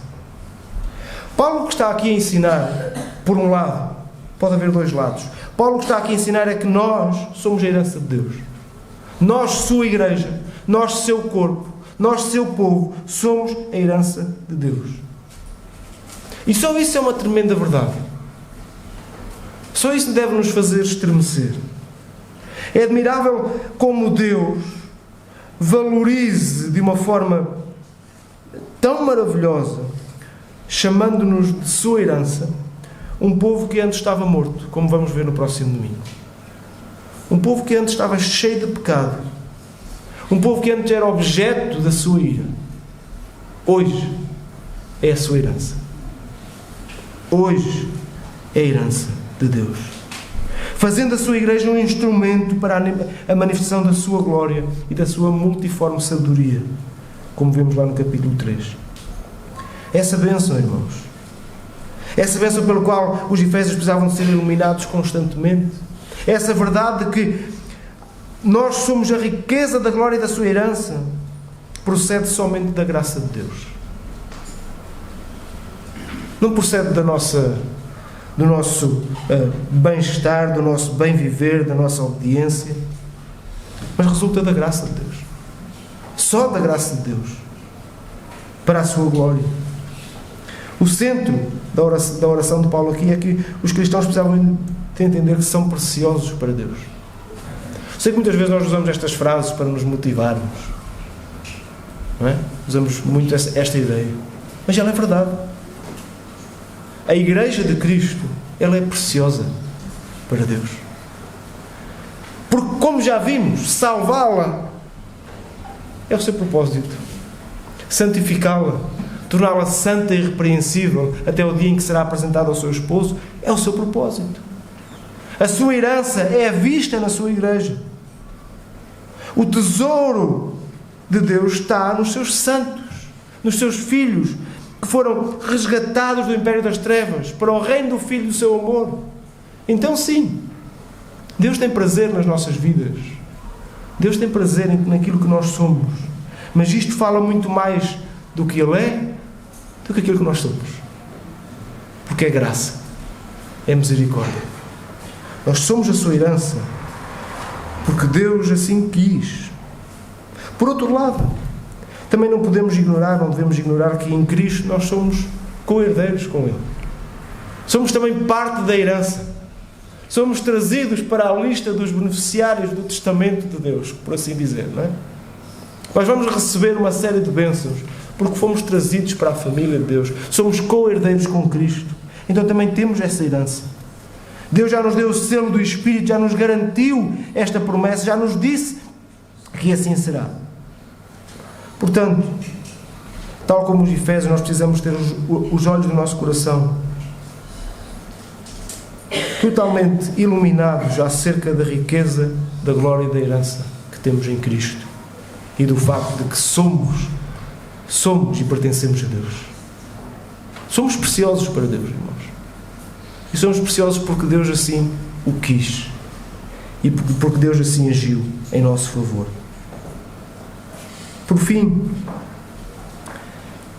Paulo, que está aqui a ensinar, por um lado, pode haver dois lados. Paulo, que está aqui a ensinar é que nós somos a herança de Deus. Nós, sua igreja, nós, seu corpo, nós, seu povo, somos a herança de Deus. E só isso é uma tremenda verdade. Só isso deve nos fazer estremecer. É admirável como Deus valorize de uma forma tão maravilhosa, chamando-nos de sua herança, um povo que antes estava morto, como vamos ver no próximo domingo. Um povo que antes estava cheio de pecado. Um povo que antes era objeto da sua ira. Hoje é a sua herança. Hoje é a herança de Deus. fazendo a sua igreja um instrumento para a manifestação da sua glória e da sua multiforme sabedoria, como vemos lá no capítulo 3. Essa bênção, irmãos, essa bênção pela qual os efésios precisavam de ser iluminados constantemente, essa verdade de que nós somos a riqueza da glória e da sua herança, procede somente da graça de Deus. Não procede do nosso bem-estar, do nosso bem-viver, da nossa obediência, mas resulta da graça de Deus. Só da graça de Deus, para a sua glória. O centro da oração de Paulo aqui é que os cristãos precisavam de entender que são preciosos para Deus. Sei que muitas vezes nós usamos estas frases para nos motivarmos, não é? Usamos muito esta ideia, mas ela é verdade. A Igreja de Cristo, ela é preciosa para Deus. Porque, como já vimos, salvá-la é o seu propósito. Santificá-la, torná-la santa e irrepreensível até o dia em que será apresentada ao seu esposo, é o seu propósito. A sua herança é vista na sua Igreja. O tesouro de Deus está nos seus santos, nos seus filhos, que foram resgatados do império das trevas para o reino do Filho do seu amor. Então sim, Deus tem prazer nas nossas vidas. Deus tem prazer naquilo que nós somos. Mas isto fala muito mais do que Ele é, do que aquilo que nós somos. Porque é graça, é misericórdia. Nós somos a sua herança, porque Deus assim quis. Por outro lado, também não devemos ignorar que em Cristo nós somos co-herdeiros com Ele. Somos também parte da herança. Somos trazidos para a lista dos beneficiários do testamento de Deus, por assim dizer, não é? Nós vamos receber uma série de bênçãos, porque fomos trazidos para a família de Deus. Somos co-herdeiros com Cristo. Então também temos essa herança. Deus já nos deu o selo do Espírito, já nos garantiu esta promessa, já nos disse que assim será. Portanto, tal como os Efésios, nós precisamos ter os olhos do nosso coração totalmente iluminados acerca da riqueza, da glória e da herança que temos em Cristo e do facto de que somos e pertencemos a Deus. Somos preciosos para Deus, irmãos. E somos preciosos porque Deus assim o quis e porque Deus assim agiu em nosso favor. Por fim,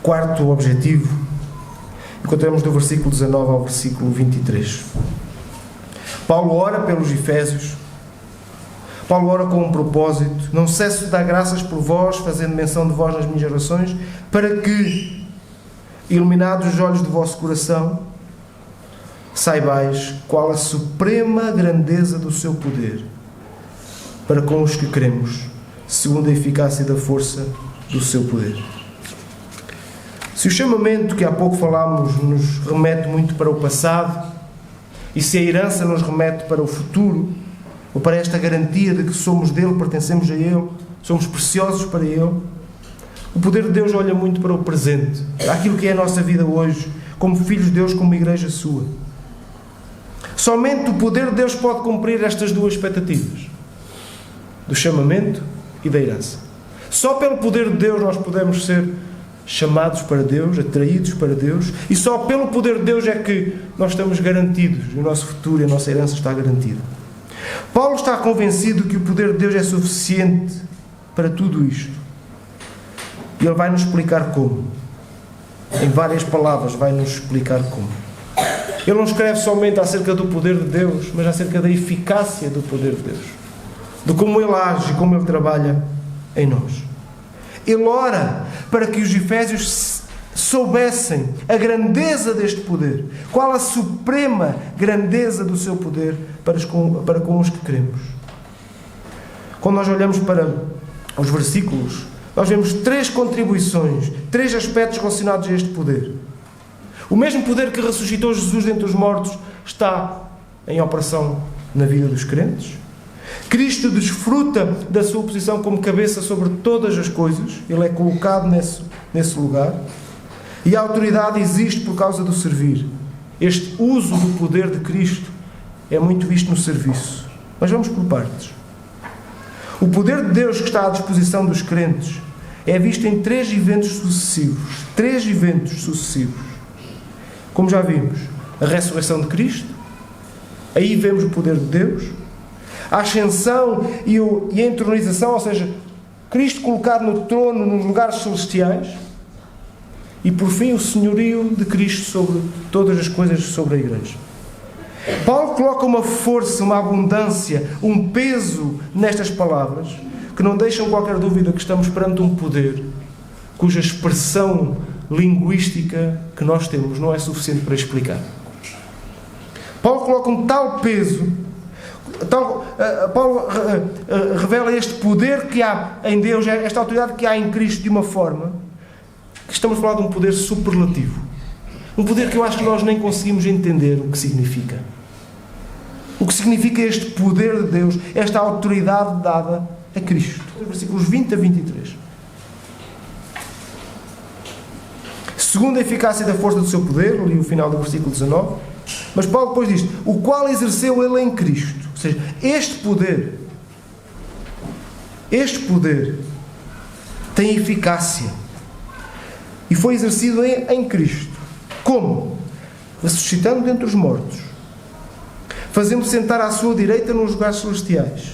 quarto objetivo, encontramos do versículo 19 ao versículo 23. Paulo ora pelos Efésios. Paulo ora com um propósito. Não cesso de dar graças por vós, fazendo menção de vós nas minhas orações, para que, iluminados os olhos do vosso coração, saibais qual a suprema grandeza do seu poder, para com os que cremos, segundo a eficácia da força do seu poder. Se o chamamento que há pouco falámos nos remete muito para o passado, e se a herança nos remete para o futuro, ou para esta garantia de que somos dele, pertencemos a ele, somos preciosos para ele, o poder de Deus olha muito para o presente, para aquilo que é a nossa vida hoje, como filhos de Deus, como igreja sua. Somente o poder de Deus pode cumprir estas duas expectativas, do chamamento e da herança. Só pelo poder de Deus nós podemos ser chamados para Deus, atraídos para Deus, e só pelo poder de Deus é que nós estamos garantidos, e o nosso futuro e a nossa herança está garantida. Paulo está convencido que o poder de Deus é suficiente para tudo isto. E ele vai nos explicar como. Em várias palavras vai nos explicar como. Ele não escreve somente acerca do poder de Deus, mas acerca da eficácia do poder de Deus, de como Ele age e como Ele trabalha em nós. Ele ora para que os Efésios soubessem a grandeza deste poder, qual a suprema grandeza do seu poder para com os que cremos. Quando nós olhamos para os versículos, nós vemos 3 contribuições, 3 aspectos relacionados a este poder. O mesmo poder que ressuscitou Jesus dentre os mortos está em operação na vida dos crentes. Cristo desfruta da sua posição como cabeça sobre todas as coisas. Ele é colocado nesse lugar. E a autoridade existe por causa do servir. Este uso do poder de Cristo é muito visto no serviço. Mas vamos por partes. O poder de Deus que está à disposição dos crentes é visto em 3 eventos sucessivos. 3 eventos sucessivos. Como já vimos, a ressurreição de Cristo, aí vemos o poder de Deus, a ascensão e a entronização, ou seja, Cristo colocado no trono, nos lugares celestiais, e por fim o senhorio de Cristo sobre todas as coisas sobre a Igreja. Paulo coloca uma força, uma abundância, um peso nestas palavras que não deixam qualquer dúvida que estamos perante um poder cuja expressão linguística que nós temos não é suficiente para explicar. Paulo coloca um tal peso, Paulo revela este poder que há em Deus, esta autoridade que há em Cristo de uma forma que estamos a falar de um poder superlativo. Um poder que eu acho que nós nem conseguimos entender o que significa. O que significa este poder de Deus, esta autoridade dada a Cristo. Versículos 20 a 23. Segundo a eficácia da força do seu poder, ali o final do versículo 19, mas Paulo depois diz, o qual exerceu ele em Cristo. Ou seja, este poder tem eficácia e foi exercido em Cristo. Como? Ressuscitando dentre os mortos, fazendo sentar à sua direita nos lugares celestiais,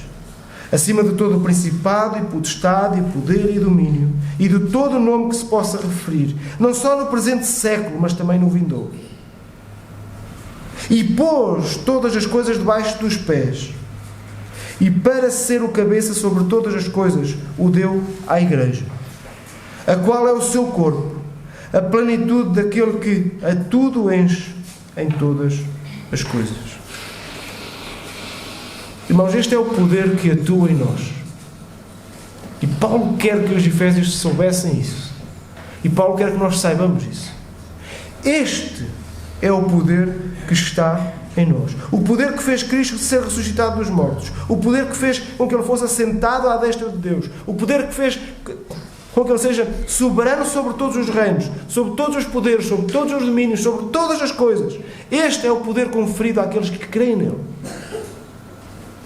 acima de todo o principado e potestade e poder e domínio, e de todo o nome que se possa referir, não só no presente século, mas também no vindouro. E pôs todas as coisas debaixo dos pés, e para ser o cabeça sobre todas as coisas, o deu à Igreja, a qual é o seu corpo, a plenitude daquele que a tudo enche em todas as coisas. Irmãos, este é o poder que atua em nós. E Paulo quer que os efésios soubessem isso. E Paulo quer que nós saibamos isso. Este é o poder que está em nós. O poder que fez Cristo ser ressuscitado dos mortos. O poder que fez com que Ele fosse assentado à destra de Deus. O poder que fez com que Ele seja soberano sobre todos os reinos, sobre todos os poderes, sobre todos os domínios, sobre todas as coisas. Este é o poder conferido àqueles que creem nele.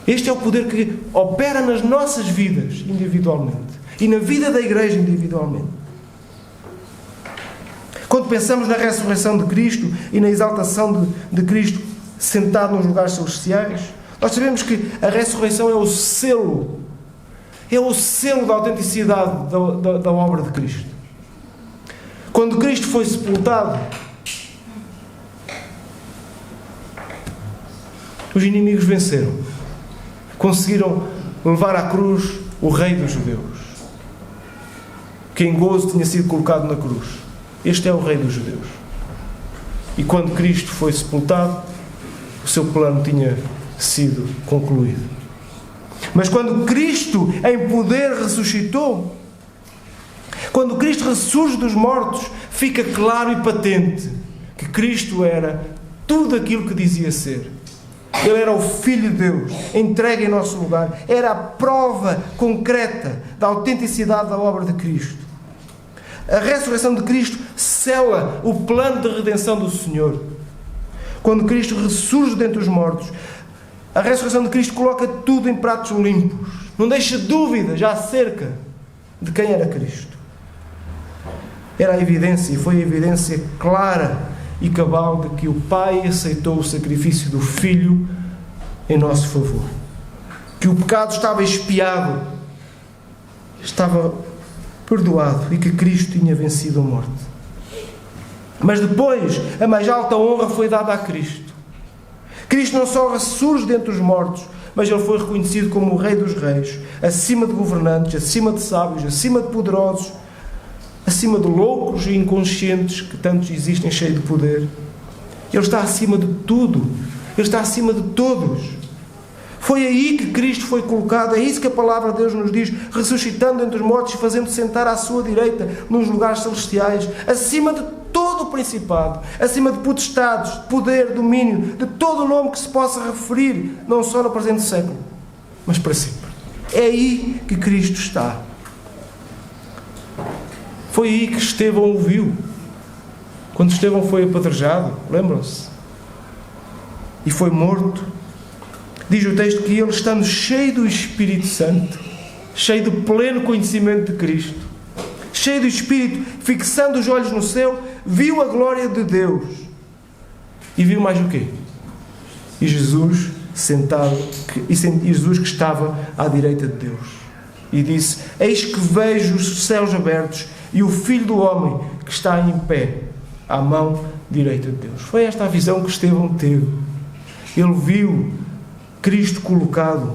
Este é o poder que opera nas nossas vidas individualmente e na vida da Igreja individualmente. Quando pensamos na ressurreição de Cristo e na exaltação de Cristo sentado nos lugares celestiais, nós sabemos que a ressurreição é o selo da autenticidade da obra de Cristo. Quando Cristo foi sepultado, os inimigos venceram. Conseguiram levar à cruz o Rei dos Judeus, que em gozo tinha sido colocado na cruz. Este é o Rei dos Judeus. E quando Cristo foi sepultado, o seu plano tinha sido concluído. Mas quando Cristo em poder ressuscitou, quando Cristo ressurge dos mortos, fica claro e patente que Cristo era tudo aquilo que dizia ser. Ele era o Filho de Deus, entregue em nosso lugar. Era a prova concreta da autenticidade da obra de Cristo. A ressurreição de Cristo sela o plano de redenção do Senhor. Quando Cristo ressurge dentre os mortos, a ressurreição de Cristo coloca tudo em pratos limpos. Não deixa dúvidas acerca de quem era Cristo. Era a evidência, e foi a evidência clara e cabal de que o Pai aceitou o sacrifício do Filho em nosso favor. Que o pecado estava expiado, estava perdoado e que Cristo tinha vencido a morte. Mas depois, a mais alta honra foi dada a Cristo. Cristo não só ressurge dentre os mortos, mas Ele foi reconhecido como o Rei dos Reis, acima de governantes, acima de sábios, acima de poderosos, acima de loucos e inconscientes que tantos existem, cheios de poder. Ele está acima de tudo. Ele está acima de todos. Foi aí que Cristo foi colocado. É isso que a palavra de Deus nos diz, ressuscitando entre os mortos e fazendo sentar à sua direita nos lugares celestiais, acima de todo o principado, acima de potestades, de poder, domínio, de todo o nome que se possa referir, não só no presente século, mas para sempre. É aí que Cristo está. Foi aí que Estevão o viu. Quando Estevão foi apedrejado, lembram-se? E foi morto. Diz o texto que ele, estando cheio do Espírito Santo, cheio do pleno conhecimento de Cristo, cheio do Espírito, fixando os olhos no céu, viu a glória de Deus. E viu mais o quê? E Jesus sentado, e Jesus que estava à direita de Deus. E disse: eis que vejo os céus abertos e o Filho do Homem que está em pé à mão direita de Deus. Foi esta a visão que Estevão teve. Ele viu Cristo colocado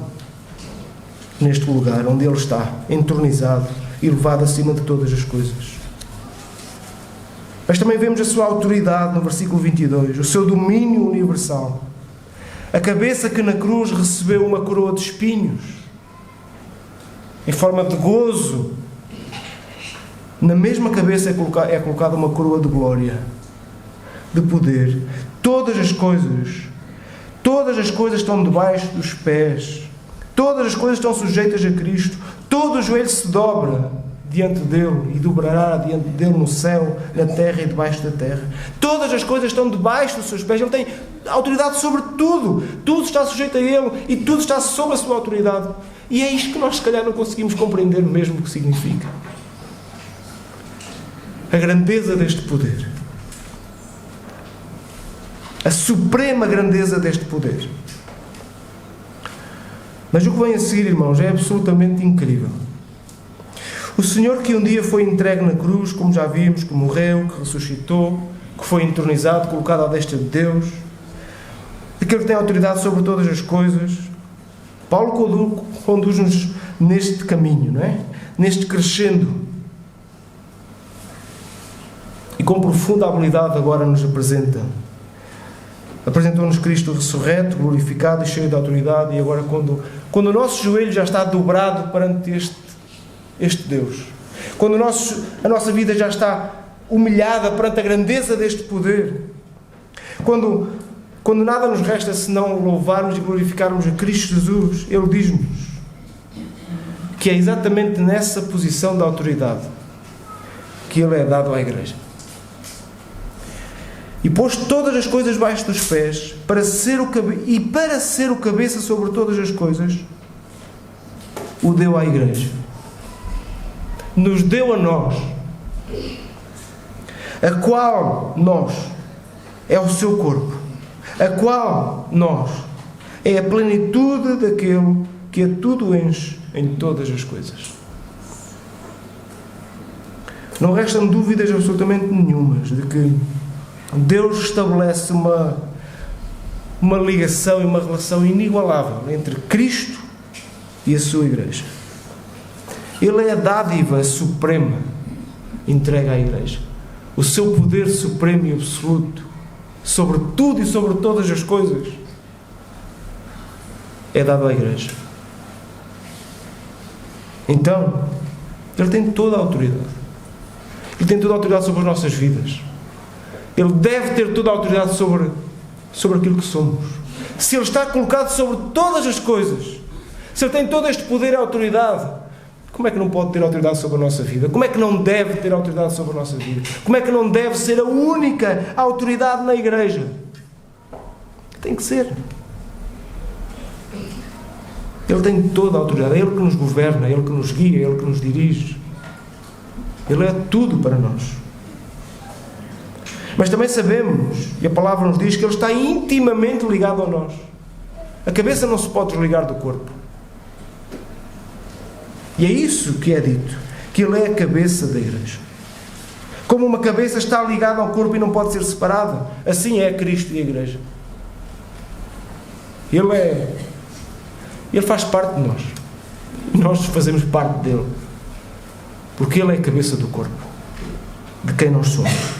neste lugar onde Ele está, entronizado, elevado acima de todas as coisas. Mas também vemos a sua autoridade no versículo 22, o seu domínio universal. A cabeça que na cruz recebeu uma coroa de espinhos, em forma de gozo, na mesma cabeça é colocada uma coroa de glória, de poder. Todas as coisas estão debaixo dos pés. Todas as coisas estão sujeitas a Cristo. Todo o joelho se dobra diante dele e dobrará diante dele no céu, na terra e debaixo da terra. Todas as coisas estão debaixo dos seus pés. Ele tem autoridade sobre tudo. Tudo está sujeito a ele e tudo está sob a sua autoridade. E é isto que nós se calhar não conseguimos compreender mesmo o que significa. A grandeza deste poder. A suprema grandeza deste poder. Mas o que vem a seguir, irmãos, é absolutamente incrível. O Senhor que um dia foi entregue na cruz, como já vimos, que morreu, que ressuscitou, que foi entronizado, colocado à destra de Deus, aquele que tem autoridade sobre todas as coisas. Paulo conduz-nos neste caminho, não é? Neste crescendo. E com profunda habilidade agora nos apresentou-nos Cristo ressurreto, glorificado e cheio de autoridade. E agora quando o nosso joelho já está dobrado perante este Deus, quando a nossa vida já está humilhada perante a grandeza deste poder, quando nada nos resta senão louvarmos e glorificarmos a Cristo Jesus, Ele diz-nos que é exatamente nessa posição de autoridade que Ele é dado à Igreja. E pôs todas as coisas debaixo dos pés, para ser o cabeça sobre todas as coisas, o deu à Igreja. Nos deu a nós, a qual nós é o seu corpo, a qual nós é a plenitude daquele que a tudo enche em todas as coisas. Não restam dúvidas absolutamente nenhumas de que Deus estabelece uma ligação e uma relação inigualável entre Cristo e a sua Igreja. Ele é a dádiva suprema entregue à Igreja. O seu poder supremo e absoluto sobre tudo e sobre todas as coisas é dado à Igreja. Então, Ele tem toda a autoridade. Ele tem toda a autoridade sobre as nossas vidas. Ele deve ter toda a autoridade sobre aquilo que somos. Se Ele está colocado sobre todas as coisas, se Ele tem todo este poder e autoridade, como é que não pode ter autoridade sobre a nossa vida? Como é que não deve ter autoridade sobre a nossa vida? Como é que não deve ser a única autoridade na Igreja? Tem que ser. Ele tem toda a autoridade. É Ele que nos governa, é Ele que nos guia, é Ele que nos dirige. Ele é tudo para nós. Mas também sabemos, e a palavra nos diz, que Ele está intimamente ligado a nós. A cabeça não se pode desligar do corpo. E é isso que é dito, que Ele é a cabeça da Igreja. Como uma cabeça está ligada ao corpo e não pode ser separada, assim é Cristo e a Igreja. Ele faz parte de nós. E nós fazemos parte dele. Porque Ele é a cabeça do corpo, de quem nós somos.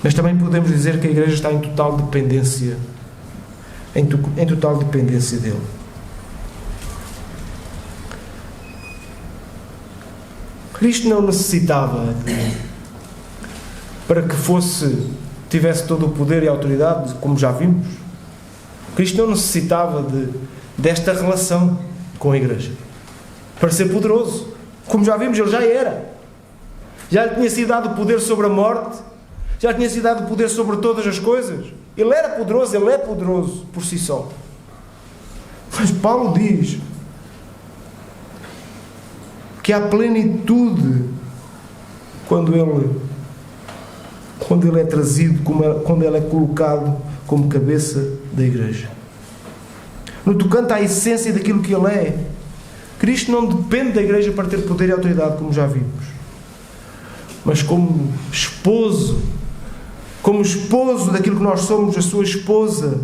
Mas também podemos dizer que a Igreja está em total dependência, em total dependência dele. Cristo não necessitava para que tivesse todo o poder e a autoridade, como já vimos. Cristo não necessitava desta relação com a Igreja para ser poderoso. Como já vimos, Ele já era. Já lhe tinha sido dado poder sobre a morte, já lhe tinha sido dado poder sobre todas as coisas. Ele era poderoso, Ele é poderoso por si só. Mas Paulo diz que há plenitude quando ele é trazido, quando ele é colocado como cabeça da igreja. No tocante à essência daquilo que ele é, Cristo não depende da igreja para ter poder e autoridade, como já vimos. Mas como esposo daquilo que nós somos, a sua esposa,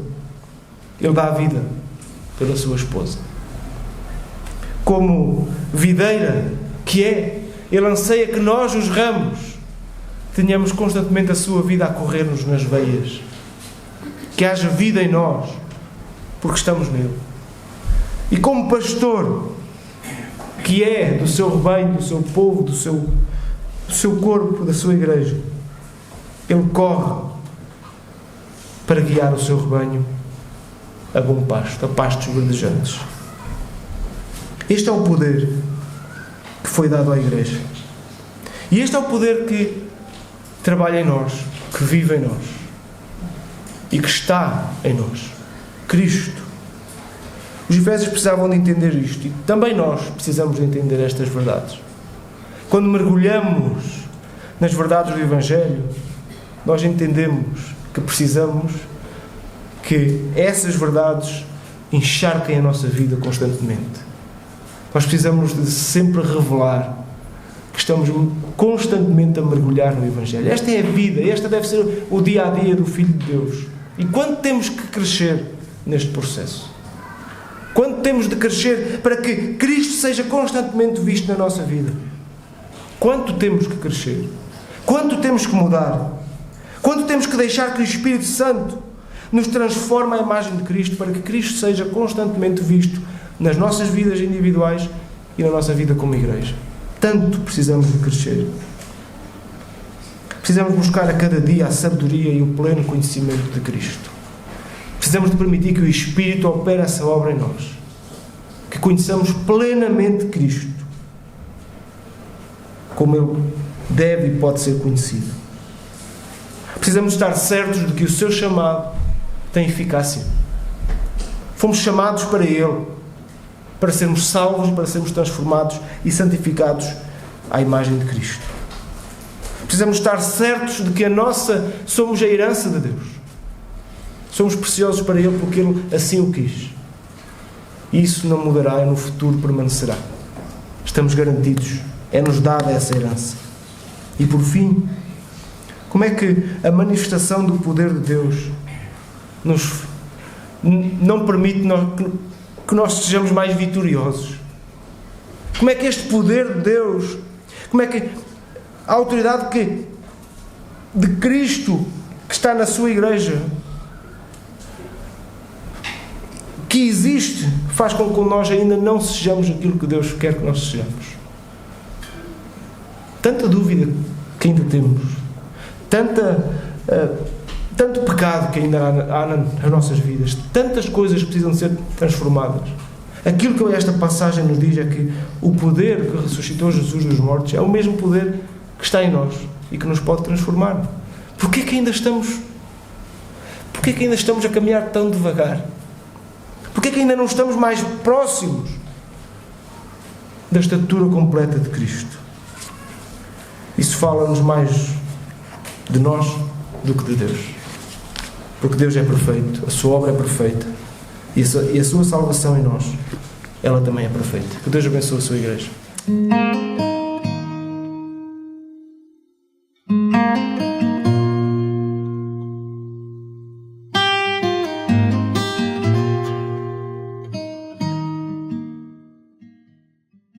ele dá a vida pela sua esposa. Como videira que é, ele anseia que nós, os ramos, tenhamos constantemente a sua vida a correr-nos nas veias. Que haja vida em nós, porque estamos nele. E como pastor, que é do seu rebanho, do seu povo, do seu corpo, da sua igreja, ele corre para guiar o seu rebanho a bom pasto, a pastos verdejantes. Este é o poder que foi dado à igreja. E este é o poder que trabalha em nós, que vive em nós e que está em nós. Cristo. Os Efésios precisavam de entender isto e também nós precisamos de entender estas verdades. Quando mergulhamos nas verdades do Evangelho, nós entendemos que precisamos que essas verdades encharquem a nossa vida constantemente. Nós precisamos de sempre revelar que estamos constantemente a mergulhar no Evangelho. Esta é a vida, esta deve ser o dia-a-dia do Filho de Deus. E quanto temos que crescer neste processo? Quanto temos de crescer para que Cristo seja constantemente visto na nossa vida? Quanto temos que crescer? Quanto temos que mudar? Quanto temos que deixar que o Espírito Santo nos transforme à imagem de Cristo para que Cristo seja constantemente visto nas nossas vidas individuais e na nossa vida como igreja? Tanto precisamos de crescer. Precisamos buscar a cada dia a sabedoria e o pleno conhecimento de Cristo. Precisamos de permitir que o Espírito opere essa obra em nós. Que conheçamos plenamente Cristo, como Ele deve e pode ser conhecido. Precisamos estar certos de que o seu chamado tem eficácia. Fomos chamados para Ele, para sermos salvos, para sermos transformados e santificados à imagem de Cristo. Precisamos estar certos de que somos a herança de Deus. Somos preciosos para Ele porque Ele assim o quis. E isso não mudará e no futuro permanecerá. Estamos garantidos. É-nos dada essa herança. E por fim, como é que a manifestação do poder de Deus não permite que nós sejamos mais vitoriosos? Como é que este poder de Deus, como é que a autoridade de Cristo que está na sua igreja, que existe, faz com que nós ainda não sejamos aquilo que Deus quer que nós sejamos? Tanta dúvida que ainda temos, tanto pecado que ainda há nas nossas vidas, tantas coisas que precisam de ser transformadas. Aquilo que esta passagem nos diz é que o poder que ressuscitou Jesus dos mortos é o mesmo poder que está em nós e que nos pode transformar. Porquê que ainda estamos a caminhar tão devagar? Porquê que ainda não estamos mais próximos da estatura completa de Cristo? Isso fala-nos mais de nós do que de Deus. Porque Deus é perfeito, a sua obra é perfeita e a sua salvação em nós, ela também é perfeita. Que Deus abençoe a sua igreja.